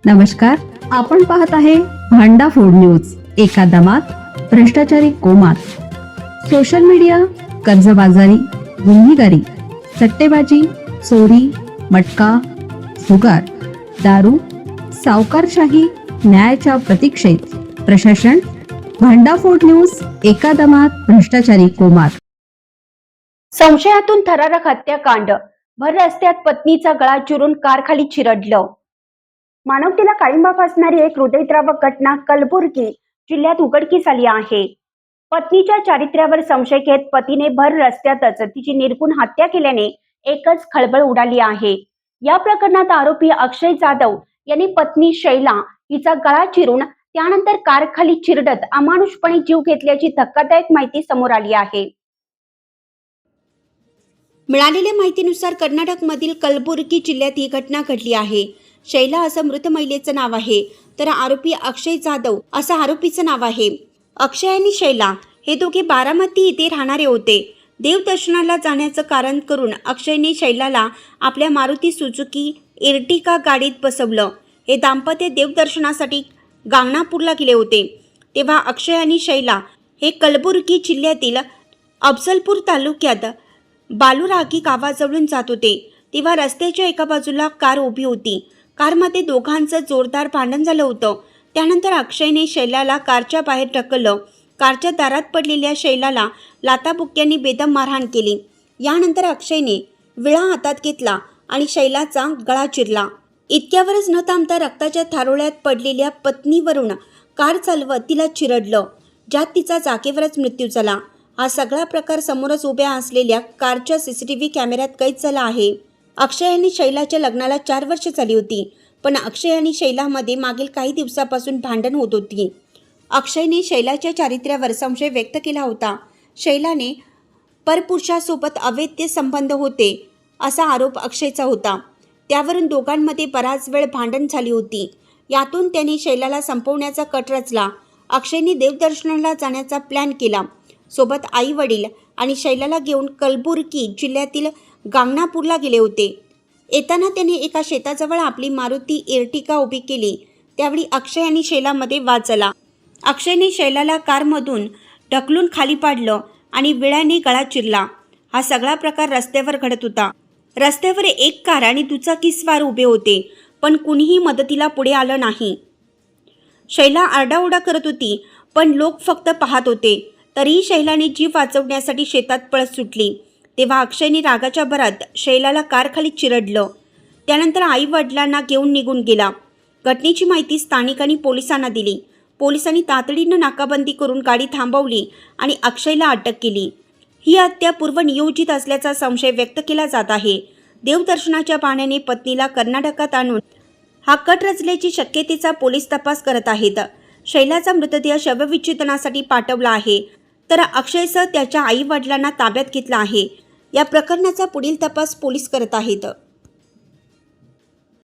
नमस्कार, आपण पाहत आहे भांडा फोड न्यूज। एका दमात भ्रष्टाचारी कोमात, सोशल मीडिया, कर्जबाजारी, गुन्हेगारी, सट्टेबाजी, चोरी, मटका, जुगार, दारू, सावकारशाही, न्यायाच्या प्रतीक्षेत प्रशासन। भांडाफोड न्यूज, एका दमात भ्रष्टाचारी कोमात। संशयातून थरारक हत्याकांड, भर रस्त्यात पत्नीचा गळा चिरून कारखाली चिरडलं। मानवतेला काळिंबा फासणारी एक हृदयद्रावक घटना कलबुर्गी जिल्ह्यात उघडकीस आली आहे। पत्नीच्या चारित्र्यावर संशय घेत पतीने भर रस्त्यातच तिची निर्गुण हत्या केल्याने एकच खळबळ उडाली आहे। या प्रकरणात आरोपी अक्षय जाधव यांनी पत्नी शैला हिचा गळा चिरून त्यानंतर कारखाली चिरडत अमानुषपणे जीव घेतल्याची धक्कादायक माहिती समोर आली आहे। मिळालेल्या माहितीनुसार कर्नाटकमधील कलबुर्गी जिल्ह्यात ही घटना घडली आहे। शैला असं मृत महिलेचं नाव आहे, तर आरोपी अक्षय जाधव असं आरोपीचं नाव आहे। अक्षय आणि शैला हे दोघे बारामती इथे राहणारे होते। देवदर्शनाला जाण्याचं कारण करून अक्षयने शैलाला आपल्या मारुती सुझुकी एर्टिगा गाडीत बसवलं। हे दाम्पत्य देवदर्शनासाठी गांगणापूरला गेले होते, तेव्हा अक्षय आणि शैला हे कलबुर्गी जिल्ह्यातील अफजलपूर तालुक्यात बालुरागी गावाजवळून जात होते, तेव्हा रस्त्याच्या एका बाजूला कार उभी होती। कारमध्ये दोघांचं जोरदार भांडण झालं होतं। त्यानंतर अक्षयने शैलाला कारच्या बाहेर ढकललं। कारच्या दारात पडलेल्या शैलाला लाथाबुक्क्यांनी बेदम मारहाण केली। यानंतर अक्षयने विळा हातात घेतला आणि शैलाचा गळा चिरला। इतक्यावरच न थांबता रक्ताच्या थारोळ्यात पडलेल्या पत्नीवरून कार चालवत तिला चिरडलं, ज्यात तिचा जागेवरच मृत्यू झाला। हा सगळा प्रकार समोरच उभ्या असलेल्या कारच्या सीसीटीव्ही कॅमेऱ्यात कैद झाला आहे। अक्षय आणि शैलाच्या लग्नाला 4 वर्ष झाली होती, पण अक्षय आणि शैलामध्ये मागील काही दिवसापासून भांडण होत होती। अक्षयने शैलाच्या चारित्र्यावर संशय व्यक्त केला होता। शैलाने परपुरुषासोबत अवैध संबंध होते असा आरोप अक्षयचा होता। त्यावरून दोघांमध्ये बराच वेळ भांडण झाली होती। यातून त्याने शैलाला संपवण्याचा कट रचला। अक्षयने देवदर्शनाला जाण्याचा प्लॅन केला। सोबत आई वडील आणि शैलाला घेऊन कलबुर्गी जिल्ह्यातील गांगणापूरला गेले होते। येताना त्याने एका शेताजवळ आपली मारुती एर्टिगा उभी केली। त्यावेळी अक्षय आणि शैलामध्ये वाद झाला। अक्षयने शैलाला कारमधून ढकलून खाली पाडलं आणि विळ्याने गळा चिरला। हा सगळा प्रकार रस्त्यावर घडत होता। रस्त्यावर एक कार आणि दुचाकी स्वार उभे होते, पण कुणीही मदतीला पुढे आलं नाही। शैला आरडाओरडा करत होती, पण लोक फक्त पाहत होते। तरीही शैलाने जीव वाचवण्यासाठी शेतात पळत सुटली। तेव्हा अक्षयने रागाच्या भरात शैलाला कारखाली चिरडलं। त्यानंतर आई वडिलांना घेऊन निघून गेला। घटनेची माहिती स्थानिकांनी पोलिसांना दिली। पोलिसांनी तातडीनं नाकाबंदी करून गाडी थांबवली आणि अक्षयला अटक केली। ही हत्या पूर्वनियोजित असल्याचा संशय व्यक्त केला जात आहे। देवदर्शनाच्या बहाण्याने पत्नीला कर्नाटकात आणून हा कट रचल्याची शक्यतेचा पोलीस तपास करत आहेत। शैलाचा मृतदेह शवविच्छेदनासाठी पाठवला आहे, तर अक्षयसह त्याच्या आई वडिलांना ताब्यात घेतला आहे। या प्रकरणाचा पुढील तपास पोलीस करत आहेत।